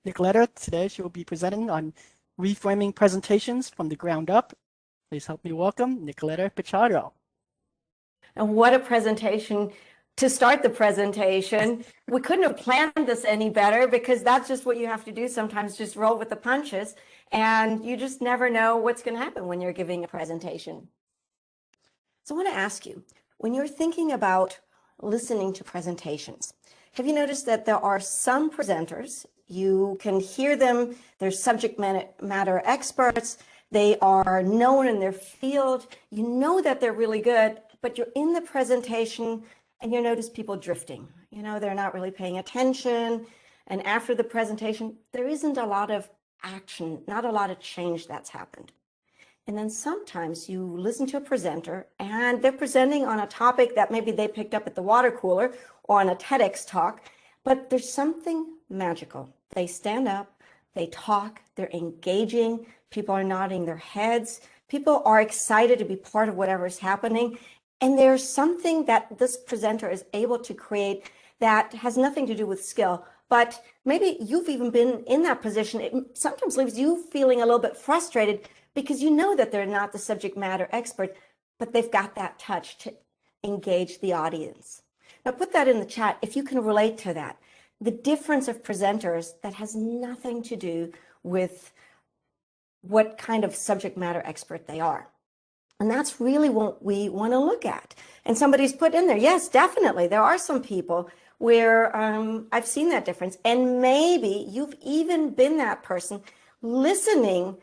Nicoletta. Today she will be presenting on reframing presentations from the ground up. Please help me welcome Nicoletta Pichardo. And what a presentation to start the presentation. We couldn't have planned this any better because that's just what you have to do sometimes, just roll with the punches, and you just never know what's going to happen when you're giving a presentation. So I want to ask you, when you're thinking about listening to presentations, have you noticed that there are some presenters, you can hear them, they're subject matter experts, they are known in their field, you know that they're really good, but you're in the presentation and you notice people drifting. You know, they're not really paying attention. And after the presentation, there isn't a lot of action, not a lot of change that's happened. And then sometimes you listen to a presenter and they're presenting on a topic that maybe they picked up at the water cooler or on a TEDx talk, but there's something magical. They stand up, they talk, they're engaging, people are nodding their heads, people are excited to be part of whatever is happening. And there's something that this presenter is able to create that has nothing to do with skill, but maybe you've even been in that position. It sometimes leaves you feeling a little bit frustrated because you know that they're not the subject matter expert, but they've got that touch to engage the audience. Now put that in the chat if you can relate to that. The difference of presenters that has nothing to do with what kind of subject matter expert they are. And that's really what we want to look at. And somebody's put in there, yes, definitely. There are some people where I've seen that difference. And maybe you've even been that person listening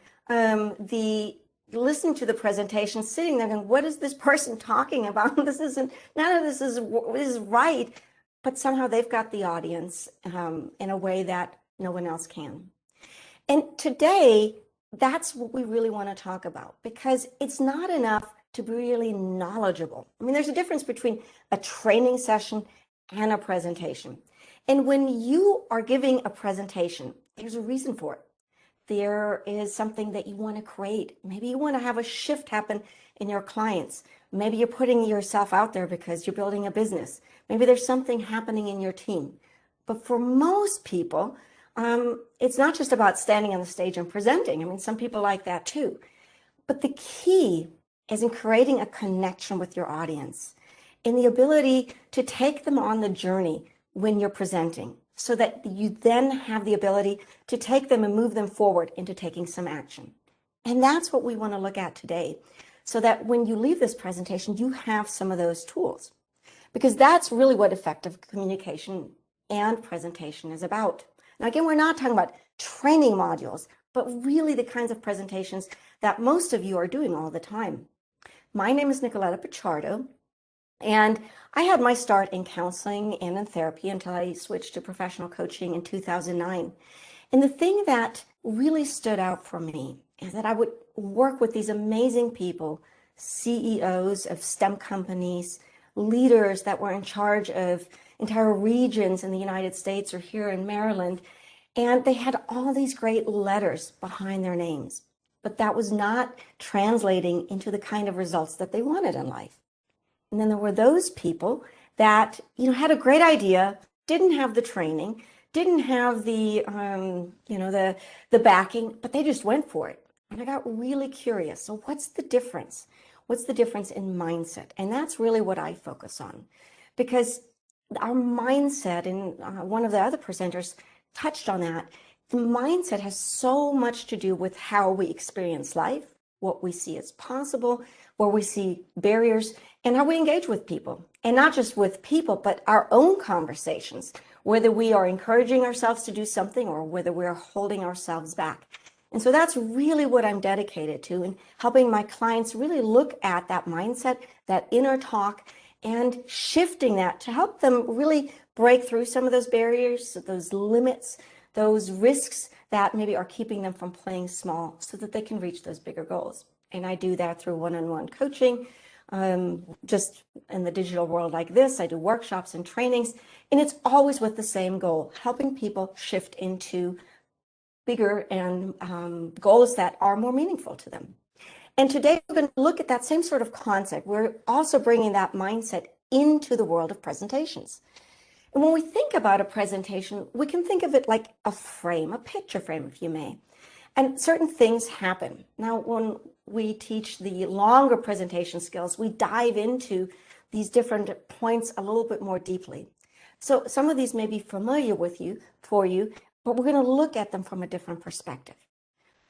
listening to the presentation, sitting there going, what is this person talking about? This isn't, none of this is right. But somehow they've got the audience in a way that no one else can. And today, that's what we really want to talk about, because it's not enough to be really knowledgeable. I mean, there's a difference between a training session and a presentation. And when you are giving a presentation, there's a reason for it. There is something that you want to create. Maybe you want to have a shift happen in your clients. Maybe you're putting yourself out there because you're building a business. Maybe there's something happening in your team. But for most people, it's not just about standing on the stage and presenting. I mean, some people like that too. But the key is in creating a connection with your audience, in the ability to take them on the journey when you're presenting, so that you then have the ability to take them and move them forward into taking some action. And that's what we want to look at today, so that when you leave this presentation, you have some of those tools, because that's really what effective communication and presentation is about. Now, again, we're not talking about training modules, but really the kinds of presentations that most of you are doing all the time. My name is Nicoletta Pichardo, and I had my start in counseling and in therapy until I switched to professional coaching in 2009. And the thing that really stood out for me is that I would work with these amazing people, CEOs of STEM companies, leaders that were in charge of entire regions in the United States or here in Maryland, and they had all these great letters behind their names, but that was not translating into the kind of results that they wanted in life. And then there were those people that, you know, had a great idea, didn't have the training, didn't have the, the backing, but they just went for it. And I got really curious. So what's the difference? What's the difference in mindset? And that's really what I focus on, because our mindset, and one of the other presenters touched on that, the mindset has so much to do with how we experience life, what we see as possible, where we see barriers, and how we engage with people. And not just with people, but our own conversations, whether we are encouraging ourselves to do something or whether we're holding ourselves back. And so that's really what I'm dedicated to, and helping my clients really look at that mindset, that inner talk, and shifting that to help them really break through some of those barriers, those limits, those risks that maybe are keeping them from playing small, so that they can reach those bigger goals. And I do that through one-on-one coaching. Just in the digital world like this, I do workshops and trainings, and it's always with the same goal, helping people shift into bigger and goals that are more meaningful to them. And today we're going to look at that same sort of concept. We're also bringing that mindset into the world of presentations. And when we think about a presentation, we can think of it like a frame, a picture frame, if you may. And certain things happen. Now, when we teach the longer presentation skills, we dive into these different points a little bit more deeply. So some of these may be familiar for you, but we're going to look at them from a different perspective.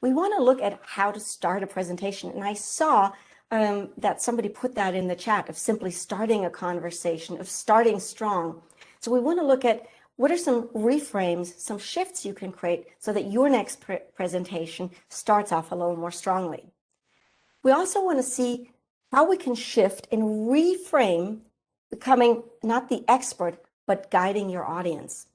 We want to look at how to start a presentation. And I saw that somebody put that in the chat of simply starting a conversation, of starting strong. So we want to look at what are some reframes, some shifts you can create so that your next presentation starts off a little more strongly. We also want to see how we can shift and reframe, becoming not the expert, but guiding your audience.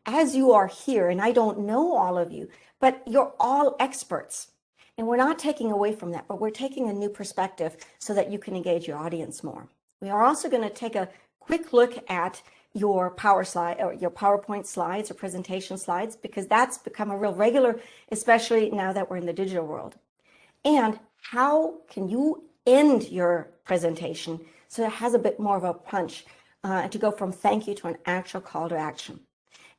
As you are here, and I don't know all of you, but you're all experts. And we're not taking away from that, but we're taking a new perspective so that you can engage your audience more. We are also going to take a quick look at your PowerPoint slides or presentation slides, because that's become a real regular, especially now that we're in the digital world. And how can you end your presentation so it has a bit more of a punch to go from thank you to an actual call to action.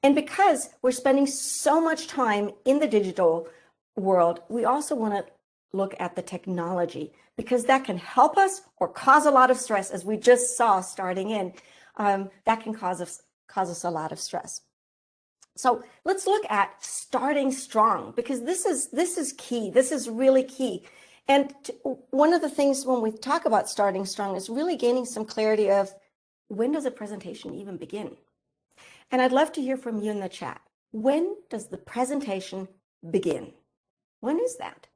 And because we're spending so much time in the digital world, we also want to look at the technology, because that can help us or cause a lot of stress, as we just saw starting in. That can cause us a lot of stress. So let's look at starting strong, because this is key. This is really key. And one of the things when we talk about starting strong is really gaining some clarity of, when does a presentation even begin? And I'd love to hear from you in the chat. When does the presentation begin? When is that?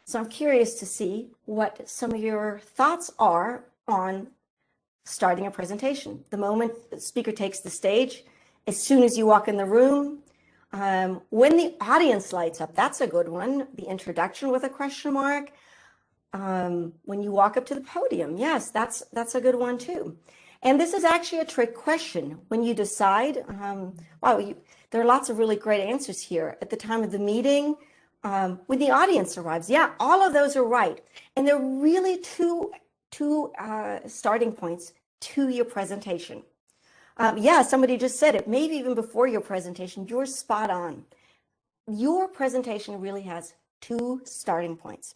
So I'm curious to see what some of your thoughts are on starting a presentation. The moment the speaker takes the stage, as soon as you walk in the room, when the audience lights up, that's a good one. The introduction with a question mark. When you walk up to the podium, yes, that's a good one too. And this is actually a trick question. When you decide, there are lots of really great answers here. At the time of the meeting, when the audience arrives, yeah, all of those are right. And they're really two starting points to your presentation. Yeah, somebody just said it, maybe even before your presentation, you're spot on. Your presentation really has two starting points.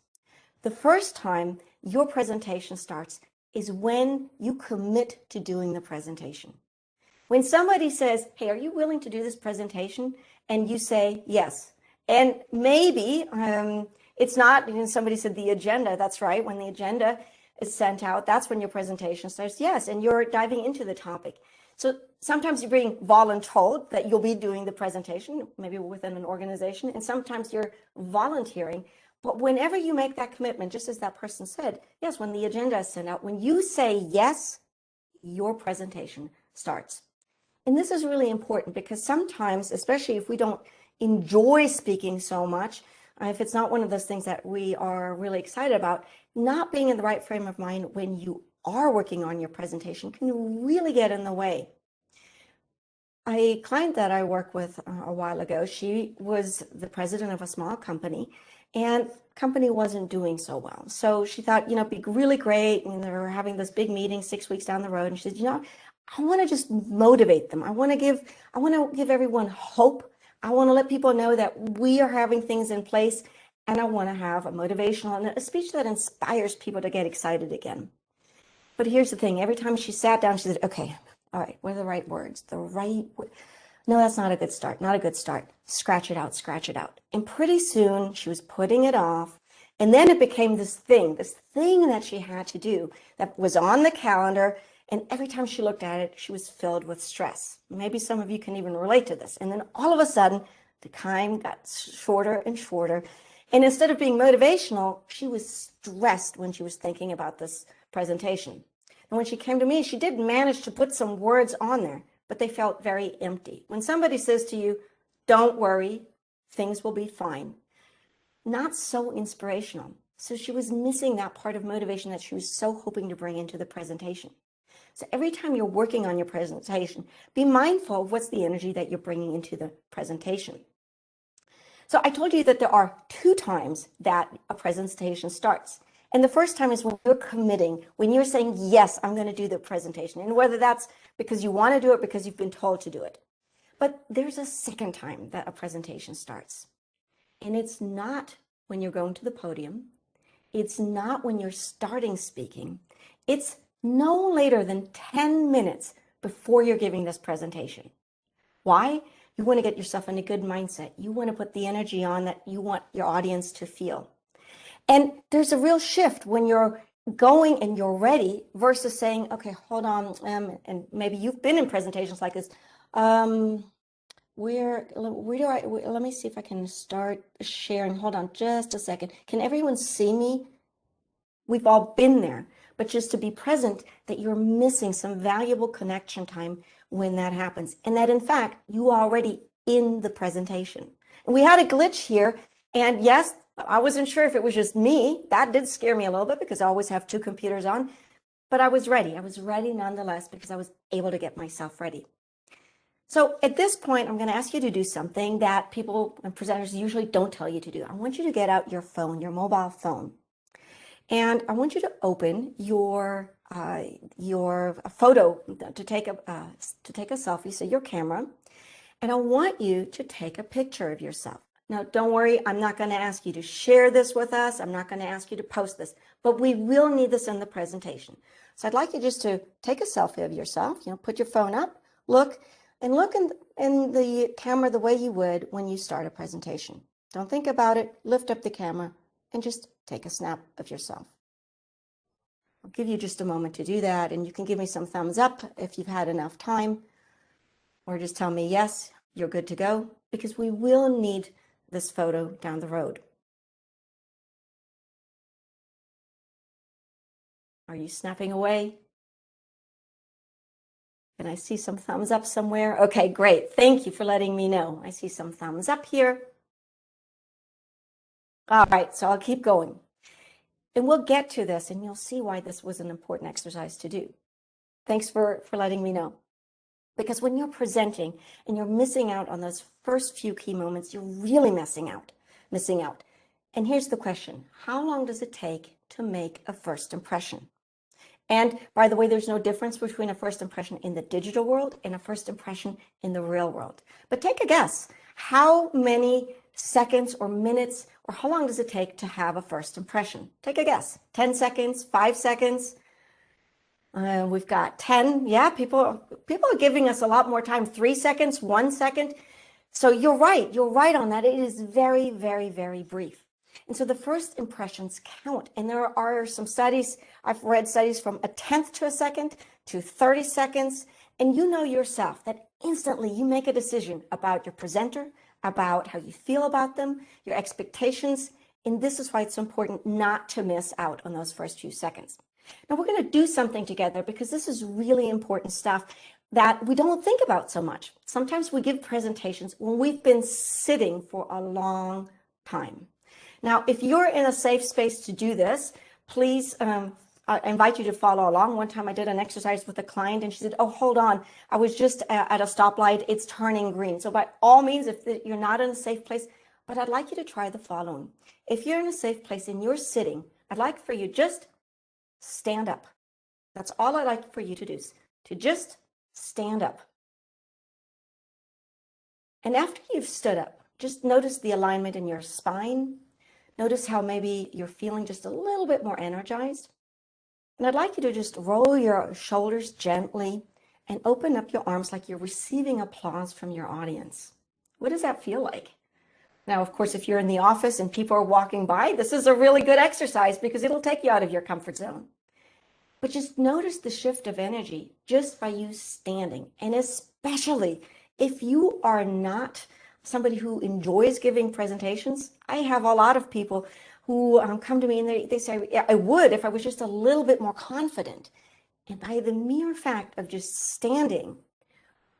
The first time your presentation starts is when you commit to doing the presentation. When somebody says, hey, are you willing to do this presentation? And you say, yes. And maybe it's not, somebody said the agenda, that's right. When the agenda is sent out, that's when your presentation starts. Yes, and you're diving into the topic. So sometimes you're being voluntold that you'll be doing the presentation, maybe within an organization, and sometimes you're volunteering. But whenever you make that commitment, just as that person said, yes, when the agenda is sent out, when you say yes, your presentation starts. And this is really important, because sometimes, especially if we don't enjoy speaking so much, if it's not one of those things that we are really excited about, not being in the right frame of mind when you are working on your presentation can really get in the way. A client that I worked with a while ago, she was the president of a small company, and company wasn't doing so well. So she thought, it'd be really great. And they were having this big meeting 6 weeks down the road. And she said, I want to just motivate them. I want to give everyone hope. I want to let people know that we are having things in place, and I want to have a motivational and a speech that inspires people to get excited again. But here's the thing. Every time she sat down, she said, okay, all right, what are the right words? No, that's not a good start. Not a good start. Scratch it out, scratch it out. And pretty soon she was putting it off. And then it became this thing that she had to do that was on the calendar. And every time she looked at it, she was filled with stress. Maybe some of you can even relate to this. And then all of a sudden, the time got shorter and shorter. And instead of being motivational, she was stressed when she was thinking about this presentation. And when she came to me, she did manage to put some words on there, but they felt very empty. When somebody says to you, don't worry, things will be fine, not so inspirational. So she was missing that part of motivation that she was so hoping to bring into the presentation. So every time you're working on your presentation, be mindful of what's the energy that you're bringing into the presentation. So I told you that there are 2 times that a presentation starts. And the first time is when you're committing, when you're saying, yes, I'm going to do the presentation. And whether that's because you want to do it, because you've been told to do it. But there's a second time that a presentation starts. And it's not when you're going to the podium. It's not when you're starting speaking. It's no later than 10 minutes before you're giving this presentation. Why? You want to get yourself in a good mindset. You want to put the energy on that you want your audience to feel. And there's a real shift when you're going and you're ready versus saying, okay, hold on. And maybe you've been in presentations like this. Let me see if I can start sharing. Hold on just a second. Can everyone see me? We've all been there, but just to be present that you're missing some valuable connection time when that happens. And that in fact, you are already in the presentation. And we had a glitch here. And yes, I wasn't sure if it was just me. That did scare me a little bit because I always have two computers on, but I was ready. I was ready nonetheless because I was able to get myself ready. So at this point, I'm going to ask you to do something that people and presenters usually don't tell you to do. I want you to get out your phone, your mobile phone. And I want you to open your photo to take a selfie, so your camera. And I want you to take a picture of yourself. Now, don't worry, I'm not going to ask you to share this with us. I'm not going to ask you to post this, but we will need this in the presentation. So I'd like you just to take a selfie of yourself, put your phone up, look in the camera the way you would when you start a presentation. Don't think about it, lift up the camera and just take a snap of yourself. I'll give you just a moment to do that, and you can give me some thumbs up if you've had enough time, or just tell me, yes, you're good to go, because we will need this photo down the road. Are you snapping away? Can I see some thumbs up somewhere? Okay, great. Thank you for letting me know. I see some thumbs up here. All right, so I'll keep going. And we'll get to this, and you'll see why this was an important exercise to do. Thanks for letting me know. Because when you're presenting and you're missing out on those first few key moments, you're really missing out. And here's the question. How long does it take to make a first impression? And by the way, there's no difference between a first impression in the digital world and a first impression in the real world. But take a guess. How many seconds or minutes, or how long does it take to have a first impression? Take a guess. 10 seconds, 5 seconds. We've got 10. Yeah, people are giving us a lot more time. 3 seconds, 1 second. So you're right on that. It is very, very, very brief. And so the first impressions count. And there are some studies, I've read studies from 1/10 to a second to 30 seconds. And you know yourself that instantly you make a decision about your presenter, about how you feel about them, your expectations. And this is why it's so important not to miss out on those first few seconds. Now we're going to do something together because this is really important stuff that we don't think about so much. Sometimes we give presentations when we've been sitting for a long time. Now, if you're in a safe space to do this, please, I invite you to follow along. One time I did an exercise with a client and she said, oh, hold on, I was just at a stoplight, it's turning green. So by all means, if you're not in a safe place, but I'd like you to try the following. If you're in a safe place and you're sitting, I'd like for you just stand up. That's all I'd like for you to do, is to just stand up. And after you've stood up, just notice the alignment in your spine. Notice how maybe you're feeling just a little bit more energized. And I'd like you to just roll your shoulders gently and open up your arms like you're receiving applause from your audience. What does that feel like? Now, of course, if you're in the office and people are walking by, this is a really good exercise because it'll take you out of your comfort zone. But just notice the shift of energy just by you standing. And especially if you are not somebody who enjoys giving presentations, I have a lot of people who come to me and they say, yeah, I would if I was just a little bit more confident. And by the mere fact of just standing,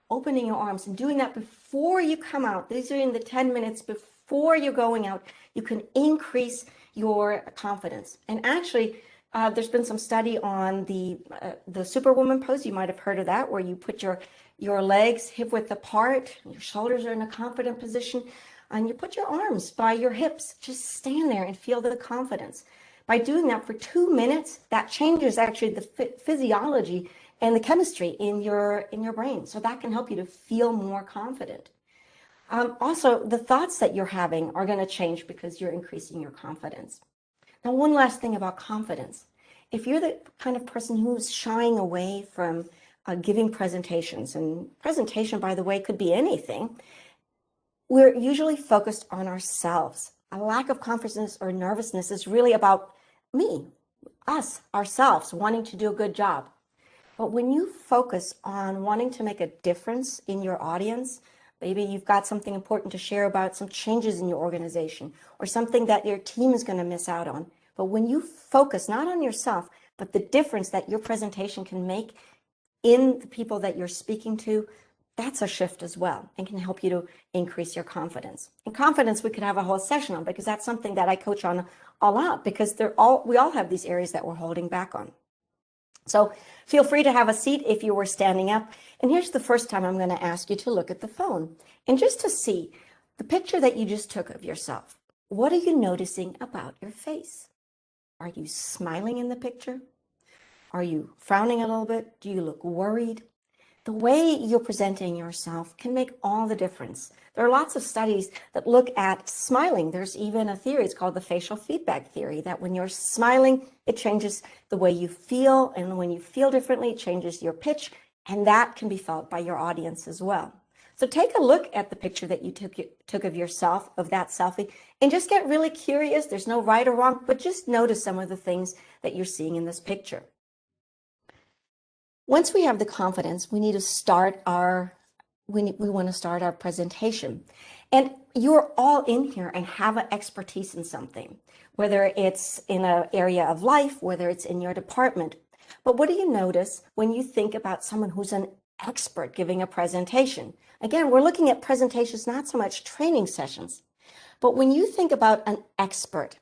opening your arms and doing that before you come out, these are in the 10 minutes before you're going out, you can increase your confidence. And actually, there's been some study on the Superwoman pose. You might have heard of that, where you put your legs hip width apart, your shoulders are in a confident position, and you put your arms by your hips. Just stand there and feel the confidence. By doing that for 2 minutes, that changes actually the physiology and the chemistry in your brain. So that can help you to feel more confident. Also, the thoughts that you're having are going to change because you're increasing your confidence. Now, one last thing about confidence. If you're the kind of person who's shying away from giving presentations, and presentation, by the way, could be anything, we're usually focused on ourselves. A lack of confidence or nervousness is really about me, us, ourselves, wanting to do a good job. But when you focus on wanting to make a difference in your audience, maybe you've got something important to share about some changes in your organization or something that your team is going to miss out on. But when you focus not on yourself, but the difference that your presentation can make in the people that you're speaking to, that's a shift as well and can help you to increase your confidence. And confidence we could have a whole session on, because that's something that I coach on a lot, because we all have these areas that we're holding back on. So feel free to have a seat if you were standing up. And here's the first time I'm going to ask you to look at the phone. And just to see the picture that you just took of yourself, what are you noticing about your face? Are you smiling in the picture? Are you frowning a little bit? Do you look worried? The way you're presenting yourself can make all the difference. There are lots of studies that look at smiling. There's even a theory, it's called the facial feedback theory, that when you're smiling, it changes the way you feel. And when you feel differently, it changes your pitch. And that can be felt by your audience as well. So take a look at the picture that you took of yourself, of that selfie, and just get really curious. There's no right or wrong, but just notice some of the things that you're seeing in this picture. Once we have the confidence, we need to start we want to start our presentation. And you're all in here and have an expertise in something, whether it's in an area of life, whether it's in your department. But what do you notice when you think about someone who's an expert giving a presentation? Again, we're looking at presentations, not so much training sessions. But when you think about an expert,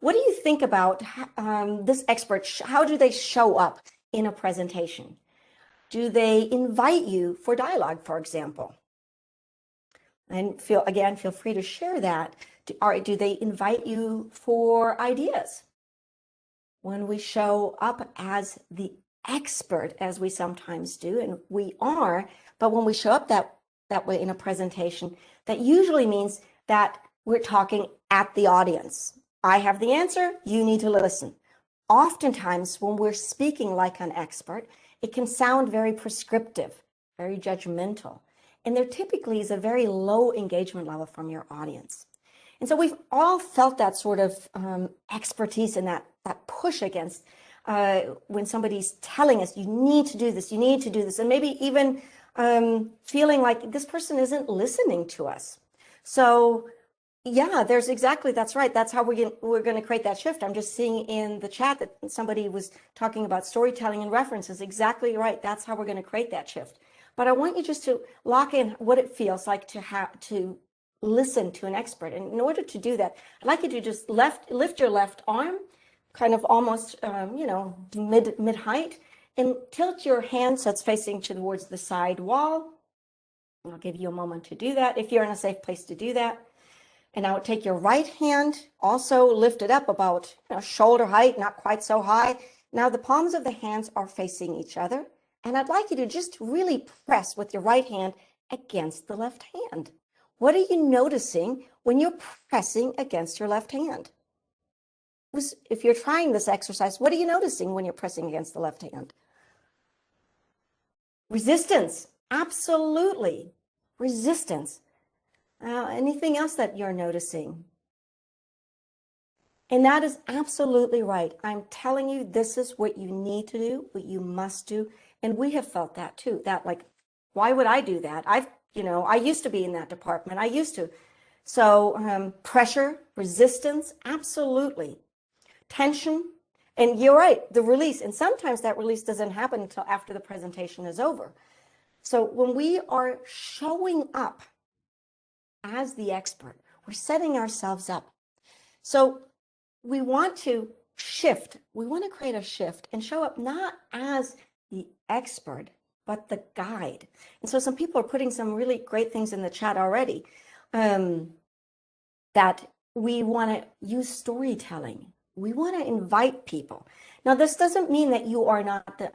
what do you think about this expert? How do they show up in a presentation? Do they invite you for dialogue, for example? And feel free to share that. Do they invite you for ideas? When we show up as the expert, as we sometimes do, and we are, but when we show up that way in a presentation, that usually means that we're talking at the audience. I have the answer, you need to listen. Oftentimes, when we're speaking like an expert, it can sound very prescriptive, very judgmental. And there typically is a very low engagement level from your audience. And so we've all felt that sort of expertise and that push against when somebody's telling us, you need to do this, you need to do this, and maybe even feeling like this person isn't listening to us. So yeah, that's right. That's how we're going to create that shift. I'm just seeing in the chat that somebody was talking about storytelling and references. Exactly right. That's how we're going to create that shift. But I want you just to lock in what it feels like to listen to an expert. And in order to do that, I'd like you to just lift your left arm, kind of almost, mid height, and tilt your hand so it's facing towards the side wall. I'll give you a moment to do that if you're in a safe place to do that. And now take your right hand, also lift it up about shoulder height, not quite so high. Now the palms of the hands are facing each other. And I'd like you to just really press with your right hand against the left hand. What are you noticing when you're pressing against your left hand? If you're trying this exercise, what are you noticing when you're pressing against the left hand? Resistance, absolutely. Resistance. Anything else that you're noticing? And that is absolutely right. I'm telling you, this is what you need to do, what you must do. And we have felt that too, that like, why would I do that? I used to be in that department. I used to. So pressure, resistance, absolutely. Tension, and you're right, the release. And sometimes that release doesn't happen until after the presentation is over. So when we are showing up as the expert, we're setting ourselves up. So we want to shift. We want to create a shift and show up not as the expert, but the guide. And so some people are putting some really great things in the chat already, that we want to use storytelling. We want to invite people. Now, this doesn't mean that you are not the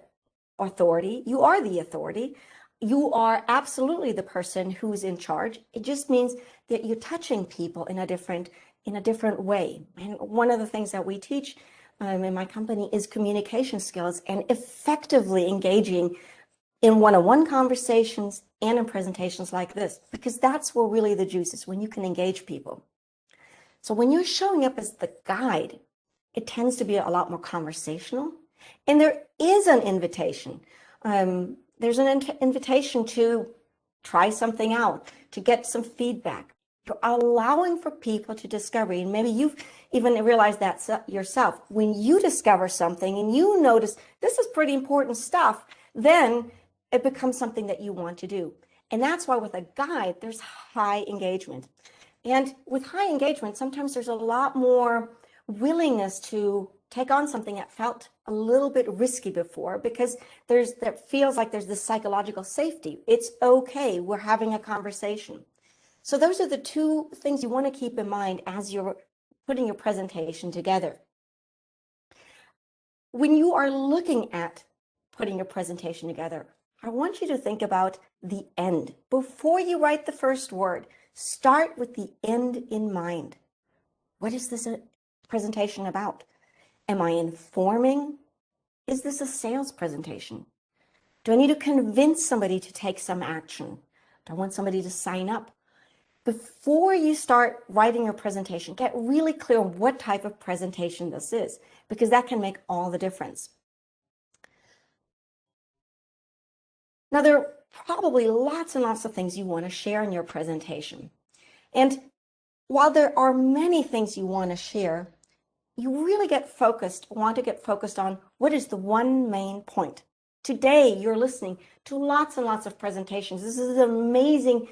authority. You are the authority. You are absolutely the person who's in charge. It just means that you're touching people in a different way. And one of the things that we teach in my company is communication skills and effectively engaging in one-on-one conversations and in presentations like this, because that's where really the juice is, when you can engage people. So when you're showing up as the guide, it tends to be a lot more conversational. And there is an invitation. There's an invitation to try something out, to get some feedback. You're allowing for people to discover, and maybe you've even realized that yourself. When you discover something and you notice this is pretty important stuff, then it becomes something that you want to do. And that's why with a guide, there's high engagement. And with high engagement, sometimes there's a lot more willingness to take on something that felt a little bit risky before, because that feels like there's this psychological safety. It's okay, we're having a conversation. So those are the two things you want to keep in mind as you're putting your presentation together. When you are looking at putting your presentation together, I want you to think about the end. Before you write the first word, start with the end in mind. What is this presentation about? Am I informing? Is this a sales presentation? Do I need to convince somebody to take some action? Do I want somebody to sign up? Before you start writing your presentation, get really clear on what type of presentation this is, because that can make all the difference. Now, there are probably lots and lots of things you want to share in your presentation. And while there are many things you want to share, you really want to get focused on what is the one main point. Today, you're listening to lots and lots of presentations. This is an amazing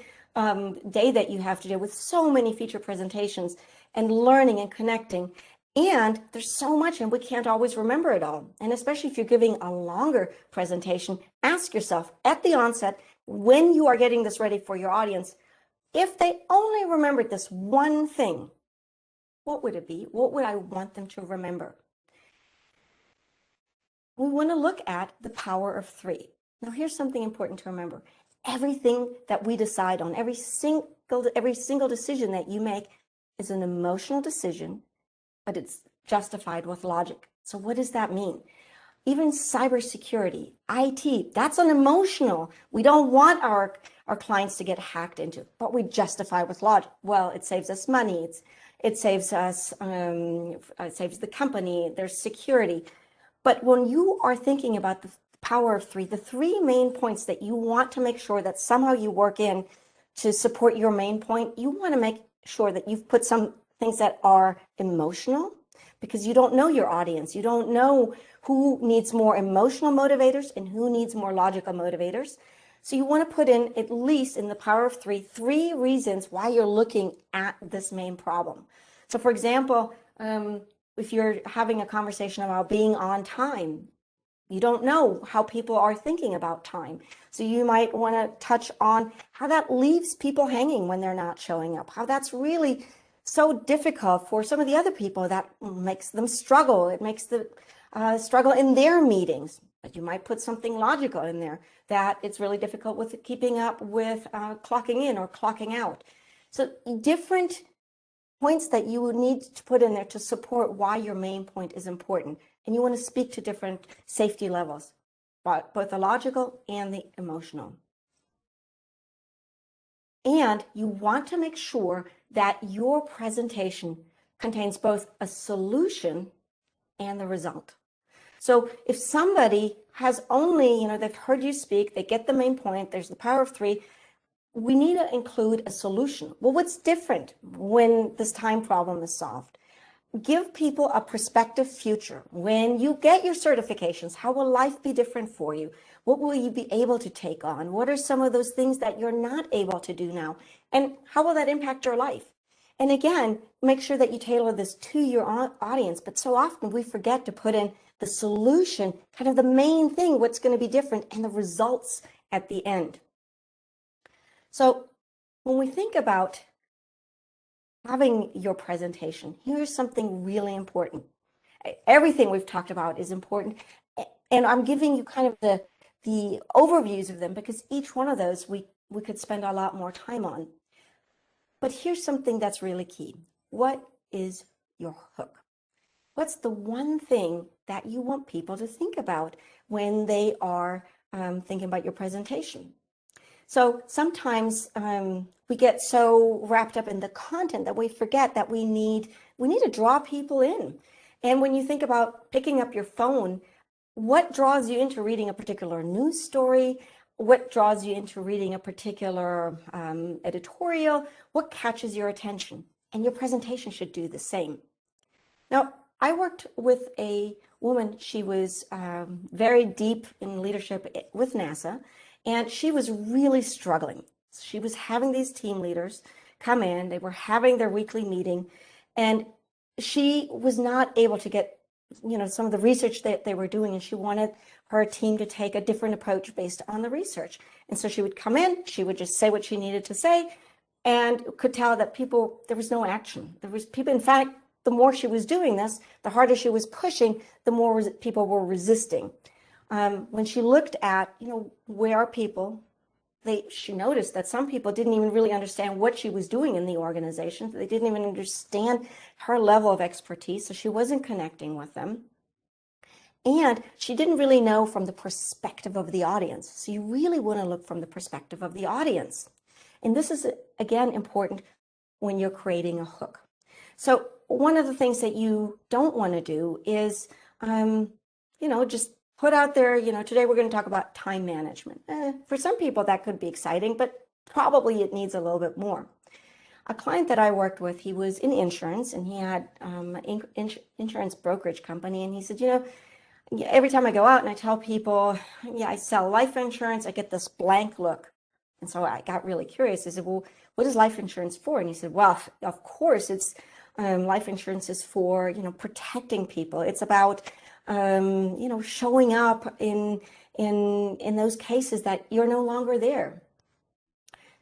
day that you have today with so many feature presentations and learning and connecting. And there's so much, and we can't always remember it all. And especially if you're giving a longer presentation, ask yourself at the onset, when you are getting this ready for your audience, if they only remembered this one thing, what would it be? What would I want them to remember? We want to look at the power of three. Now, here's something important to remember. Everything that we decide on, every single decision that you make is an emotional decision, but it's justified with logic. So what does that mean? Even cybersecurity, IT, that's an emotional. We don't want our clients to get hacked into, but we justify with logic. Well, it saves us money. It saves us, it saves the company. There's security. But when you are thinking about the power of three, the three main points that you want to make sure that somehow you work in to support your main point, you want to make sure that you've put some things that are emotional, because you don't know your audience. You don't know who needs more emotional motivators and who needs more logical motivators. So you want to put in, at least in the power of three reasons why you're looking at this main problem. So for example, if you're having a conversation about being on time, you don't know how people are thinking about time. So you might want to touch on how that leaves people hanging when they're not showing up, how that's really so difficult for some of the other people, that makes them struggle. It makes the struggle in their meetings. But you might put something logical in there, that it's really difficult with keeping up with clocking in or clocking out. So different points that you would need to put in there to support why your main point is important. And you want to speak to different safety levels, both the logical and the emotional. And you want to make sure that your presentation contains both a solution and the result. So if somebody has only, they've heard you speak, they get the main point, there's the power of three, we need to include a solution. Well, what's different when this time problem is solved? Give people a prospective future. When you get your certifications, how will life be different for you? What will you be able to take on? What are some of those things that you're not able to do now? And how will that impact your life? And again, make sure that you tailor this to your audience. But so often we forget to put in the solution, kind of the main thing, what's going to be different, and the results at the end. So when we think about having your presentation, here's something really important. Everything we've talked about is important. And I'm giving you kind of the overviews of them because each one of those we could spend a lot more time on. But here's something that's really key. What is your hook? What's the one thing that you want people to think about when they are thinking about your presentation? So sometimes we get so wrapped up in the content that we forget that we need to draw people in. And when you think about picking up your phone, what draws you into reading a particular news story? What draws you into reading a particular editorial? What catches your attention? And your presentation should do the same. Now, I worked with a woman. She was very deep in leadership with NASA, and she was really struggling. She was having these team leaders come in. They were having their weekly meeting, and she was not able to get some of the research that they were doing, and she wanted her team to take a different approach based on the research. And so she would come in, she would just say what she needed to say, and could tell that there was no action. There was people, in fact, the more she was doing this, the harder she was pushing, the more people were resisting. When she looked at, where are people, she noticed that some people didn't even really understand what she was doing in the organization. They didn't even understand her level of expertise, so she wasn't connecting with them. And she didn't really know from the perspective of the audience. So you really want to look from the perspective of the audience. And this is, again, important when you're creating a hook. So one of the things that you don't want to do is, just put out there, today we're going to talk about time management. For some people that could be exciting, but probably it needs a little bit more. A client that I worked with, he was in insurance, and he had an insurance brokerage company. And he said, every time I go out and I tell people, I sell life insurance, I get this blank look. And so I got really curious. I said, well, what is life insurance for? And he said, well, of course, it's life insurance is for, protecting people. It's about, showing up in those cases that you're no longer there.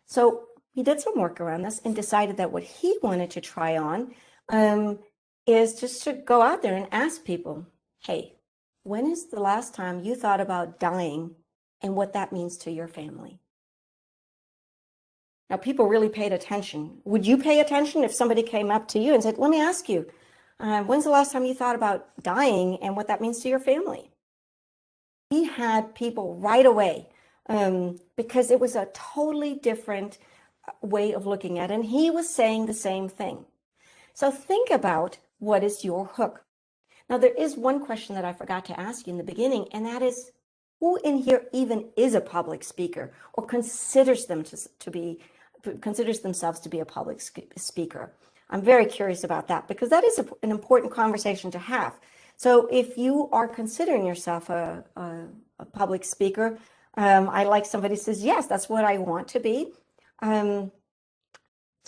So he did some work around this and decided that what he wanted to try on is just to go out there and ask people, hey, when is the last time you thought about dying and what that means to your family? Now, people really paid attention. Would you pay attention if somebody came up to you and said, let me ask you, when's the last time you thought about dying and what that means to your family? He had people right away because it was a totally different way of looking at it. And he was saying the same thing. So think about, what is your hook? Now, there is one question that I forgot to ask you in the beginning, and that is, who in here even is a public speaker or considers themselves to be a public speaker? I'm very curious about that because that is an important conversation to have. So if you are considering yourself a public speaker, I like somebody who says, yes, that's what I want to be. When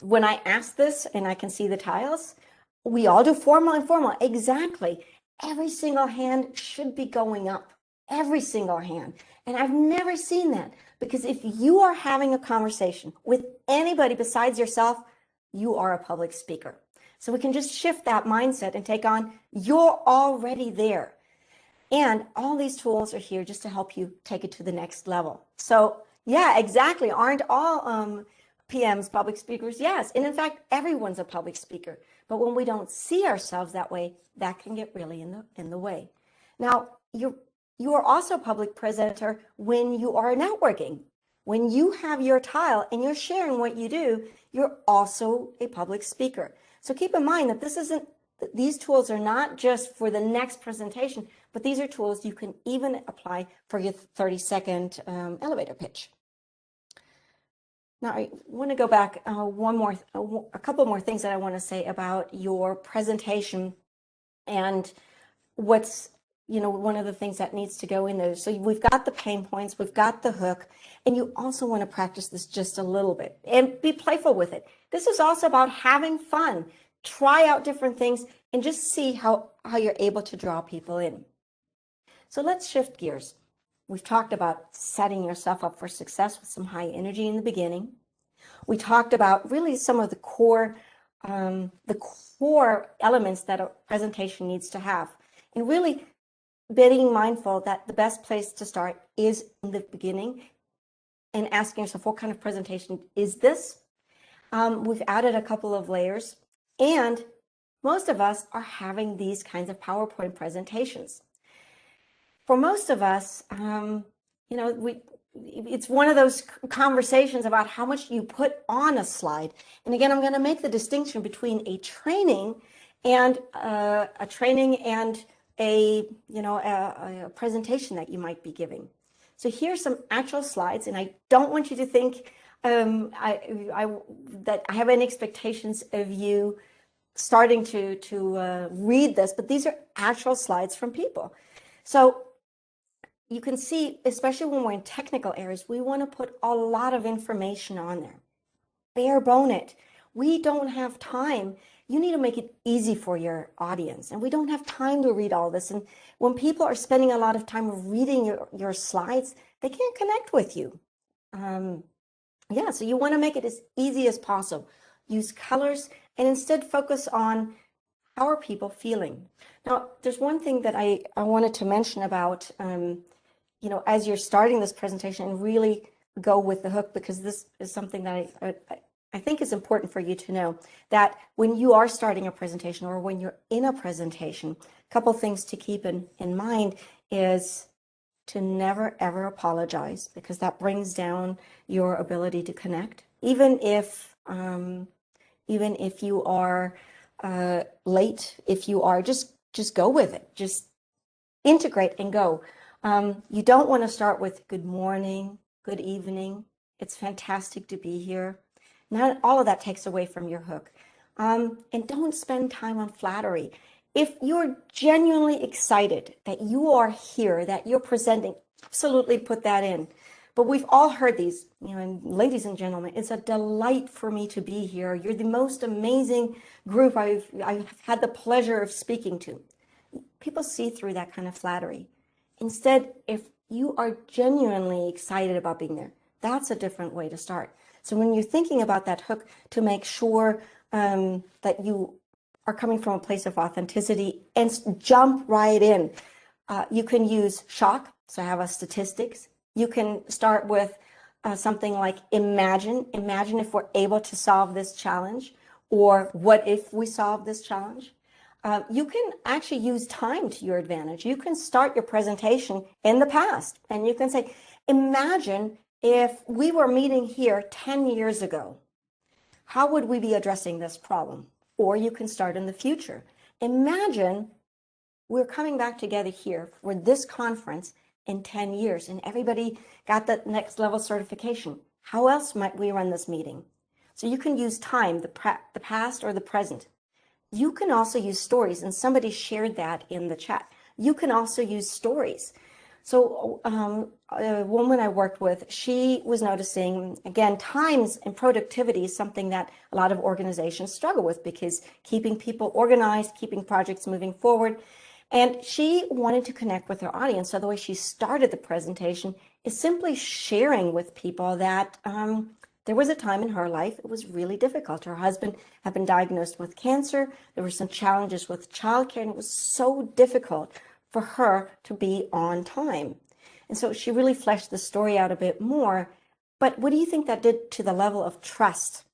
I ask this and I can see the tiles, we all do formal and informal. Exactly. Every single hand should be going up. Every single hand. And I've never seen that, because if you are having a conversation with anybody besides yourself, you are a public speaker. So we can just shift that mindset and take on, you're already there. And all these tools are here just to help you take it to the next level. So yeah, exactly. Aren't all PMs public speakers? Yes. And in fact, everyone's a public speaker. But when we don't see ourselves that way, that can get really in the way. Now, you are also a public presenter when you are networking. When you have your tile and you're sharing what you do, you're also a public speaker. So keep in mind that these tools are not just for the next presentation, but these are tools you can even apply for your 30-second elevator pitch. Now, I want to go back a couple more things that I want to say about your presentation and what's, one of the things that needs to go in there. So we've got the pain points, we've got the hook, and you also want to practice this just a little bit and be playful with it. This is also about having fun. Try out different things and just see how you're able to draw people in. So let's shift gears. We've talked about setting yourself up for success with some high energy in the beginning. We talked about really some of the core elements that a presentation needs to have. And really being mindful that the best place to start is in the beginning and asking yourself, what kind of presentation is this? We've added a couple of layers, and most of us are having these kinds of PowerPoint presentations. For most of us, it's one of those conversations about how much you put on a slide. And again, I'm going to make the distinction between a training and a presentation that you might be giving. So here's some actual slides, and I don't want you to think that I have any expectations of you starting to read this, but these are actual slides from people. So you can see, especially when we're in technical areas, we want to put a lot of information on there. Bare bone it. We don't have time. You need to make it easy for your audience, and we don't have time to read all this. And when people are spending a lot of time reading your slides, they can't connect with you. So you want to make it as easy as possible. Use colors and instead focus on how are people feeling. Now, there's one thing that I wanted to mention about, as you're starting this presentation, and really go with the hook, because this is something that I think is important for you to know, that when you are starting a presentation or when you're in a presentation, a couple things to keep in mind is to never, ever apologize, because that brings down your ability to connect. Even if you are late, if you are, just go with it. Just integrate and go. You don't want to start with good morning, good evening. It's fantastic to be here. Not all of that takes away from your hook. And don't spend time on flattery. If you're genuinely excited that you are here, that you're presenting, absolutely put that in. But we've all heard these, and ladies and gentlemen, it's a delight for me to be here. You're the most amazing group I've had the pleasure of speaking to. People see through that kind of flattery. Instead, if you are genuinely excited about being there, that's a different way to start. So when you're thinking about that hook, to make sure that you are coming from a place of authenticity and jump right in. You can use shock, so have a statistics. You can start with something like imagine if we're able to solve this challenge, or what if we solve this challenge. You can actually use time to your advantage. You can start your presentation in the past, and you can say, imagine if we were meeting here 10 years ago, how would we be addressing this problem? Or you can start in the future. Imagine we're coming back together here for this conference in 10 years, and everybody got that next level certification. How else might we run this meeting? So you can use time, the past or the present. You can also use stories, and somebody shared that in the chat. You can also use stories. So a woman I worked with, she was noticing, again, times and productivity is something that a lot of organizations struggle with, because keeping people organized, keeping projects moving forward. And she wanted to connect with her audience. So the way she started the presentation is simply sharing with people that there was a time in her life it was really difficult. Her husband had been diagnosed with cancer. There were some challenges with childcare, and it was so difficult for her to be on time. And so she really fleshed the story out a bit more. But what do you think that did to the level of trust,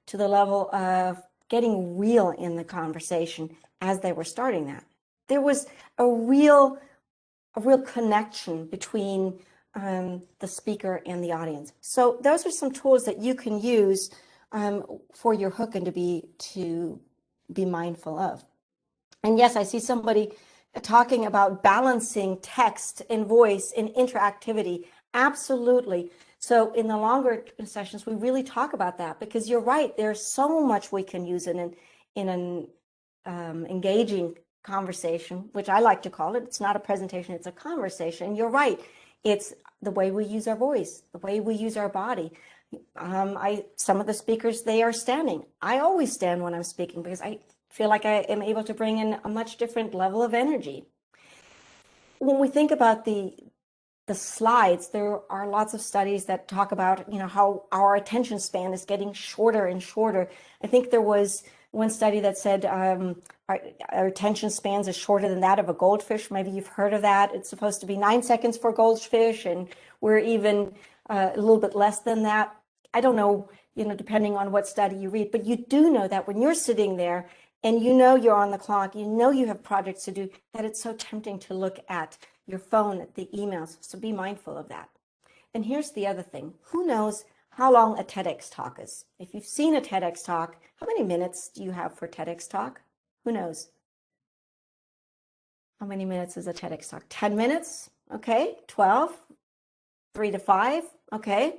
to the level of getting real in the conversation as they were starting that? There was a real connection between the speaker and the audience. So those are some tools that you can use for your hook and to be mindful of. And yes, I see somebody talking about balancing text and voice and interactivity. Absolutely. So in the longer sessions, we really talk about that, because you're right. There's so much we can use in an engaging conversation, which I like to call it. It's not a presentation, it's a conversation. You're right. It's the way we use our voice, the way we use our body. Some of the speakers, they are standing. I always stand when I'm speaking, because I feel like I am able to bring in a much different level of energy. When we think about the slides, there are lots of studies that talk about, how our attention span is getting shorter and shorter. I think there was one study that said our attention spans are shorter than that of a goldfish. Maybe you've heard of that. It's supposed to be 9 seconds for a goldfish, and we're even a little bit less than that. I don't know, depending on what study you read, but you do know that when you're sitting there and you're on the clock, you have projects to do, that it's so tempting to look at your phone, at the emails. So be mindful of that. And here's the other thing. Who knows how long a TEDx talk is? If you've seen a TEDx talk, how many minutes do you have for a TEDx talk? Who knows? How many minutes is a TEDx talk? 10 minutes? Okay. 12? 3 to 5? Okay.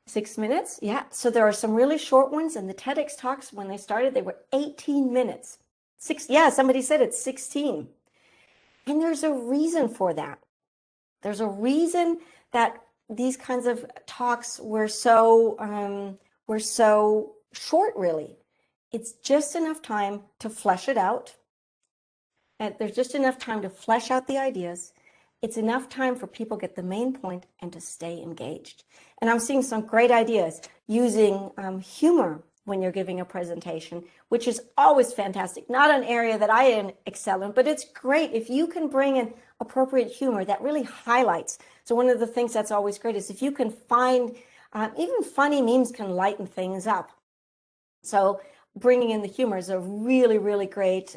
6 minutes? Yeah. So there are some really short ones, and the TEDx talks, when they started, they were 18 minutes. Somebody said it's 16. And there's a reason for that. There's a reason that these kinds of talks were so short, really. It's just enough time to flesh it out. And there's just enough time to flesh out the ideas. It's enough time for people to get the main point and to stay engaged. And I'm seeing some great ideas using humor when you're giving a presentation, which is always fantastic. Not an area that I excel in, but it's great if you can bring in appropriate humor that really highlights. So one of the things that's always great is if you can find, even funny memes can lighten things up. So bringing in the humor is a really, really great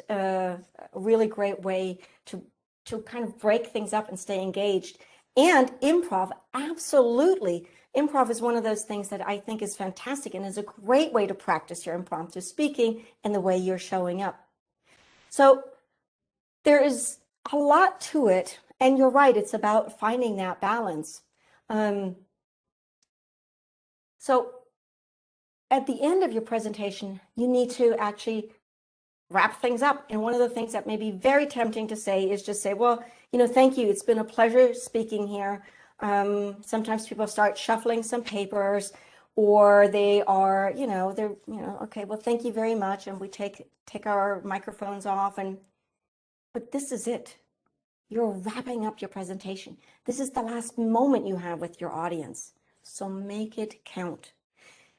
way to kind of break things up and stay engaged. And improv, absolutely. Improv is one of those things that I think is fantastic and is a great way to practice your impromptu speaking and the way you're showing up. So there is a lot to it, and you're right, it's about finding that balance. So at the end of your presentation, you need to actually wrap things up. And one of the things that may be very tempting to say is just say, well, thank you. It's been a pleasure speaking here. Sometimes people start shuffling some papers, or they are, okay, well, thank you very much. And we take our microphones off, but this is it. You're wrapping up your presentation. This is the last moment you have with your audience. So make it count.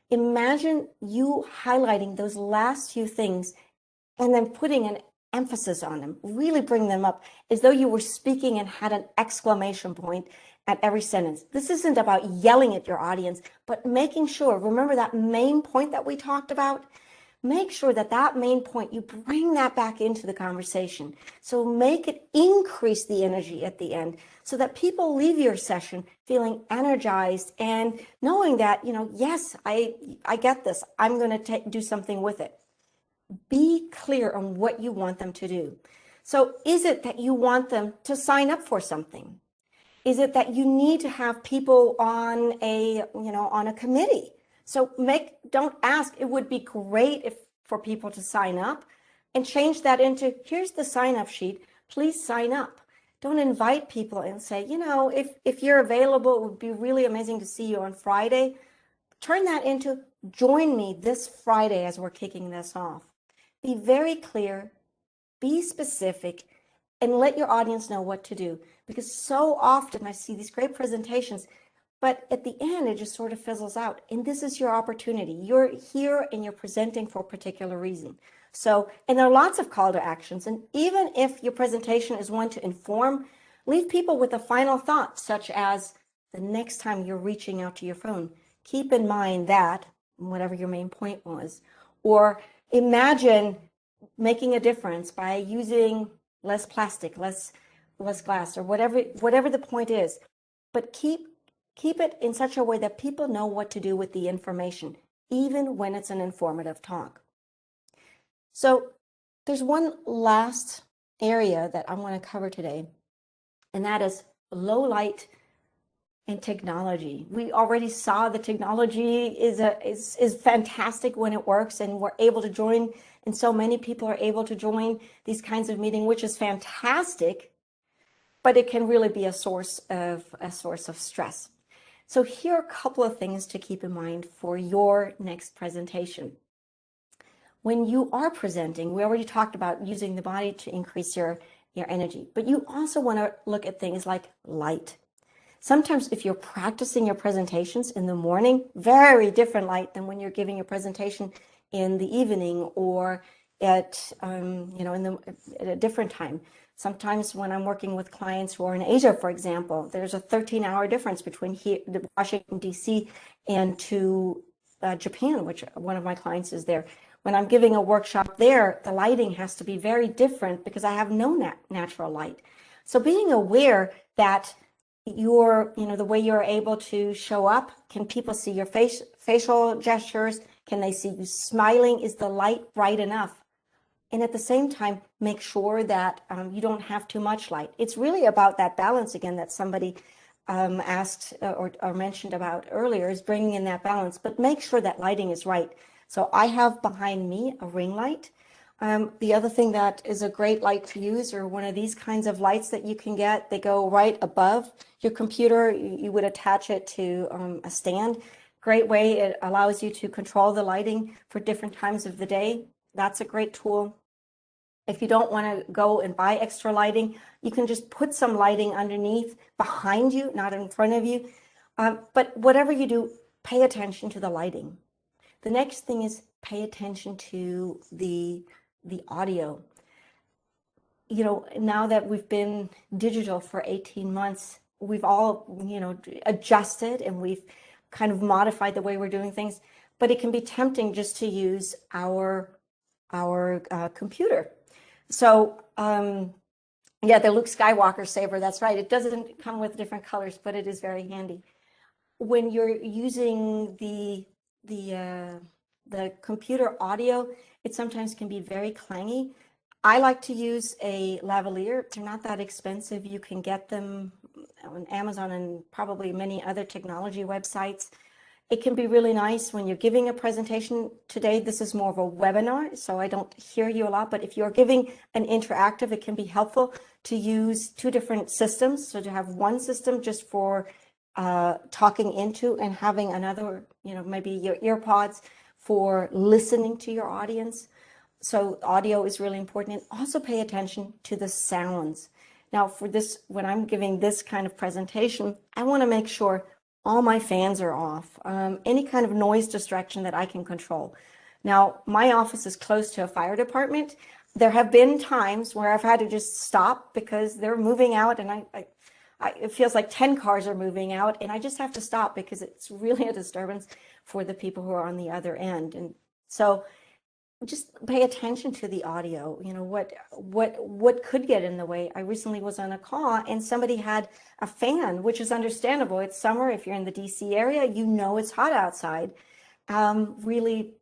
Imagine you highlighting those last few things and then putting an emphasis on them, really bring them up as though you were speaking and had an exclamation point at every sentence. This isn't about yelling at your audience, but making sure, remember that main point that we talked about? Make sure that main point, you bring that back into the conversation. So make it increase the energy at the end so that people leave your session feeling energized and knowing that, yes, I get this. I'm going to do something with it. Be clear on what you want them to do. So is it that you want them to sign up for something? Is it that you need to have people on a committee? So don't ask, it would be great for people to sign up, and change that into, here's the sign up sheet, please sign up. Don't invite people and say, if you're available, it would be really amazing to see you on Friday. Turn that into, join me this Friday as we're kicking this off. Be very clear, be specific, and let your audience know what to do. Because so often I see these great presentations, but at the end, it just sort of fizzles out. And this is your opportunity. You're here and you're presenting for a particular reason. So, and there are lots of call to actions. And even if your presentation is one to inform, leave people with a final thought, such as the next time you're reaching out to your phone, keep in mind that, whatever your main point was, or imagine making a difference by using less plastic, less glass, or whatever the point is. But keep it in such a way that people know what to do with the information, even when it's an informative talk. So there's one last area that I want to cover today, and that is low light and technology. We already saw the technology is fantastic when it works, and we're able to join, and so many people are able to join these kinds of meetings, which is fantastic, but it can really be a source of stress. So here are a couple of things to keep in mind for your next presentation. When you are presenting, we already talked about using the body to increase your energy, but you also want to look at things like light. Sometimes if you're practicing your presentations in the morning, very different light than when you're giving your presentation in the evening or at, at a different time. Sometimes when I'm working with clients who are in Asia, for example, there's a 13-hour difference between here, Washington, D.C. and to Japan, which one of my clients is there. When I'm giving a workshop there, the lighting has to be very different because I have no natural light. So being aware that the way you're able to show up, can people see your facial gestures? Can they see you smiling? Is the light bright enough? And at the same time, make sure that you don't have too much light. It's really about that balance again that somebody asked or mentioned about earlier, is bringing in that balance, but make sure that lighting is right. So I have behind me a ring light. The other thing that is a great light to use are one of these kinds of lights that you can get. They go right above your computer. You would attach it to a stand. Great way. It allows you to control the lighting for different times of the day. That's a great tool. If you don't want to go and buy extra lighting, you can just put some lighting underneath behind you, not in front of you. But whatever you do, pay attention to the lighting. The next thing is pay attention to the audio. Now that we've been digital for 18 months, we've all, adjusted and we've kind of modified the way we're doing things, but it can be tempting just to use our computer. So, yeah, the Luke Skywalker saber, that's right. It doesn't come with different colors, but it is very handy. When you're using the computer audio, it sometimes can be very clangy. I like to use a lavalier. They're not that expensive. You can get them on Amazon and probably many other technology websites. It can be really nice when you're giving a presentation. Today, this is more of a webinar, so I don't hear you a lot, but if you're giving an interactive, it can be helpful to use two different systems. So to have one system just for talking into and having another, maybe your earpods for listening to your audience. So audio is really important, and also pay attention to the sounds. Now for this, when I'm giving this kind of presentation, I want to make sure all my fans are off, any kind of noise distraction that I can control. Now, my office is close to a fire department. There have been times where I've had to just stop because they're moving out, and it feels like 10 cars are moving out, and I just have to stop because it's really a disturbance for the people who are on the other end. And so just pay attention to the audio. What could get in the way. I recently was on a call and somebody had a fan, which is understandable. It's summer. If you're in the DC area, it's hot outside, really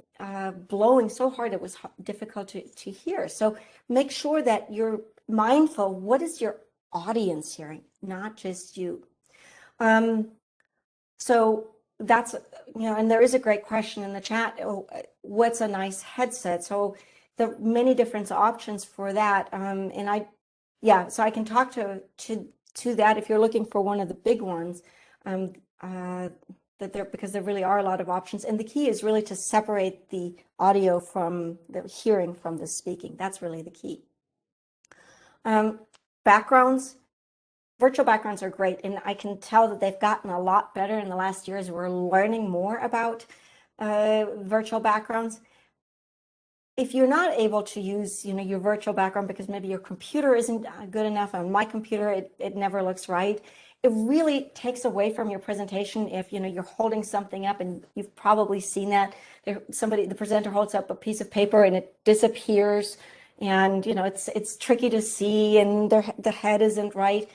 blowing so hard it was difficult to hear. So make sure that you're mindful. What is your audience hearing, not just you? So that's, and there is a great question in the chat. What's a nice headset? So there are many different options for that. So I can talk to that if you're looking for one of the big ones, because there really are a lot of options. And the key is really to separate the audio from the hearing from the speaking. That's really the key. Backgrounds. Virtual backgrounds are great, and I can tell that they've gotten a lot better in the last years. We're learning more about virtual backgrounds. If you're not able to use, your virtual background because maybe your computer isn't good enough, on my computer it never looks right, it really takes away from your presentation if you're holding something up, and you've probably seen that. The presenter holds up a piece of paper and it disappears, and it's tricky to see, and the head isn't right.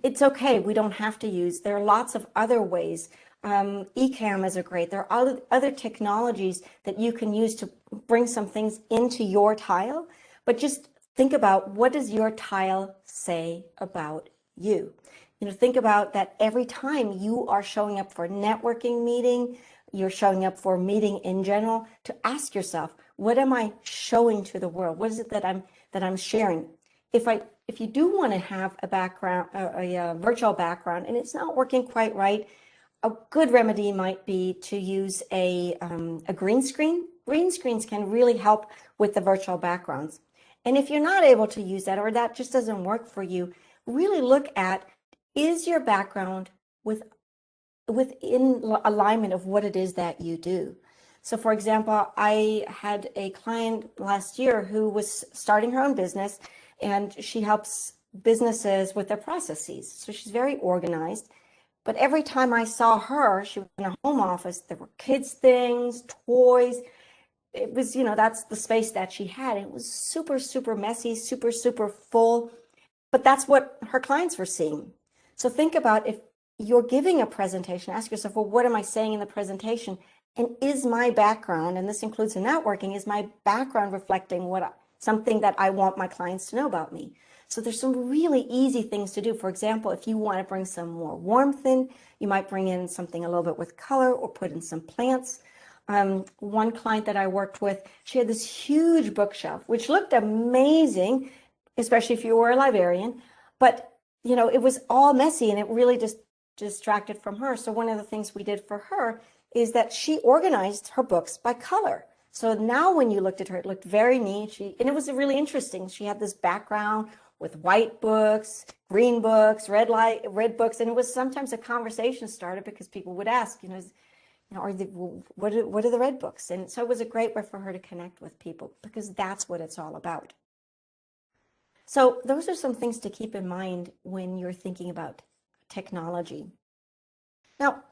It's okay. We don't have to use. There are lots of other ways. Ecamm is great. There are other technologies that you can use to bring some things into your tile, but just think about, what does your tile say about you? Think about that every time you are showing up for a networking meeting, you're showing up for a meeting in general, to ask yourself, what am I showing to the world? What is it that I'm sharing? If you do want to have a background, a virtual background, and it's not working quite right, a good remedy might be to use a green screen. Green screens can really help with the virtual backgrounds. And if you're not able to use that, or that just doesn't work for you, really look at, is your background within alignment of what it is that you do? So for example, I had a client last year who was starting her own business, and she helps businesses with their processes. So she's very organized. But every time I saw her, she was in a home office, there were kids' things, toys. It was, that's the space that she had. It was super, super messy, super, super full. But that's what her clients were seeing. So think about, if you're giving a presentation, ask yourself, well, what am I saying in the presentation? And is my background, and this includes the networking, is my background reflecting something that I want my clients to know about me? So there's some really easy things to do. For example, if you want to bring some more warmth in, you might bring in something a little bit with color or put in some plants. One client that I worked with, she had this huge bookshelf, which looked amazing, especially if you were a librarian, but it was all messy and it really just distracted from her. So one of the things we did for her is that she organized her books by color. So now when you looked at her, it looked very neat. And it was really interesting. She had this background with white books, green books, red books, and it was sometimes a conversation starter because people would ask, what are the red books? And so it was a great way for her to connect with people, because that's what it's all about. So those are some things to keep in mind when you're thinking about technology. Now,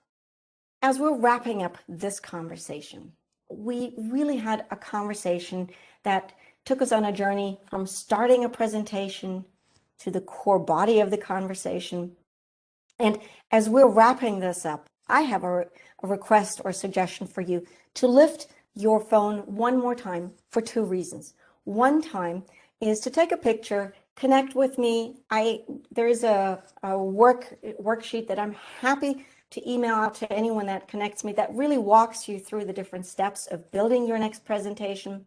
as we're wrapping up this conversation, we really had a conversation that took us on a journey from starting a presentation to the core body of the conversation. And as we're wrapping this up, I have a request or suggestion for you to lift your phone one more time for two reasons. One time is to take a picture, connect with me. There is a worksheet that I'm happy to email out to anyone that connects me that really walks you through the different steps of building your next presentation.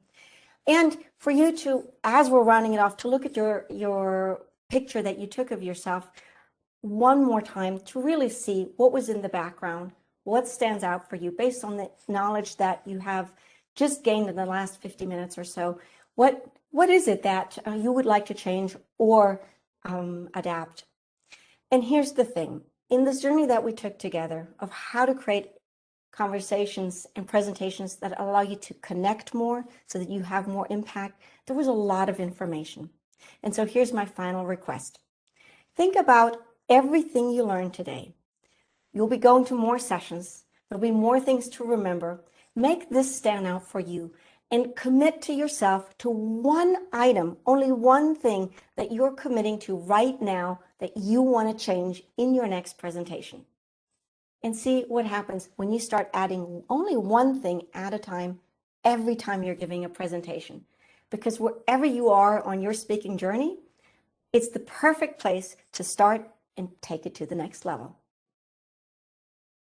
And for you to, as we're rounding it off, to look at your picture that you took of yourself one more time to really see what was in the background, what stands out for you based on the knowledge that you have just gained in the last 50 minutes or so. What is it that you would like to change or adapt? And here's the thing. In this journey that we took together of how to create conversations and presentations that allow you to connect more so that you have more impact, there was a lot of information. And so here's my final request. Think about everything you learned today. You'll be going to more sessions. There'll be more things to remember. Make this stand out for you and commit to yourself to one item, only one thing that you're committing to right now that you want to change in your next presentation. And see what happens when you start adding only one thing at a time every time you're giving a presentation. Because wherever you are on your speaking journey, it's the perfect place to start and take it to the next level.